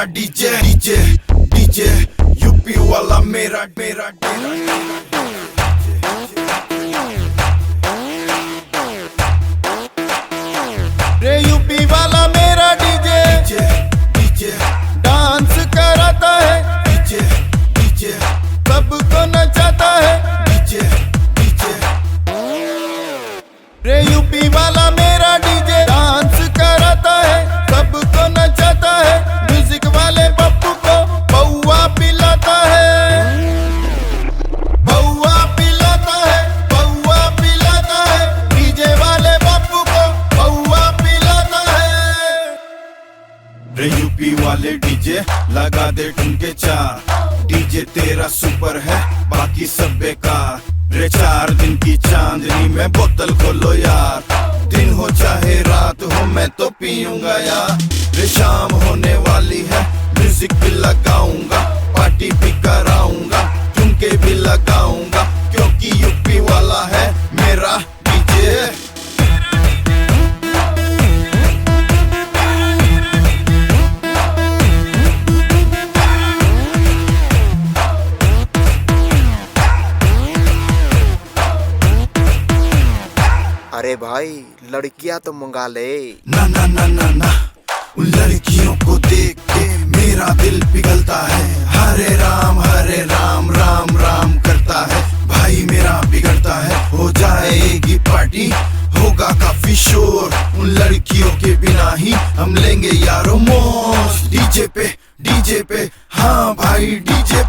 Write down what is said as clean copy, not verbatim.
DJ DJ DJ UP वाला मेरा मेरा रे यूपी वाला मेरा डीजे डीजे डांस कराता है, डीजे डीजे सबको नचाता है। डीजे डीजे रे यूपी वाला मेरा डीजे डांस कराता है, सबको नचाता है। म्यूजिक वाले पप्पू को पौआ पिलाता है, पौआ पिलाता है, पौआ पिलाता है। डीजे वाले पप्पू को पौआ पिलाता है। रे यूपी वाले डीजे लगा दे ठुमके चार, डीजे तेरा सुपर है बाकी सब बेकार। रे 4 दिन की चांदनी में बोतल खोलो यार, दिन हो चाहे रात हो मैं तो पीऊंगा यार। रे शाम होने वाली है म्यूजिक भी लगाऊंगा, पार्टी भी कराऊंगा, ठुमके भी लगाऊंगा, क्योंकि यूपी वाला है मेरा डीजे। अरे भाई लड़कियां तो मंगा ले। ना ना ना ना ना, उन लड़कियों को देख के मेरा दिल पिघलता है। हरे राम राम राम करता है, भाई मेरा बिगड़ता है। हो जाएगी पार्टी होगा काफी शोर, उन लड़कियों के बिना ही हम लेंगे यारो मौज। डीजे पे हाँ भाई डीजे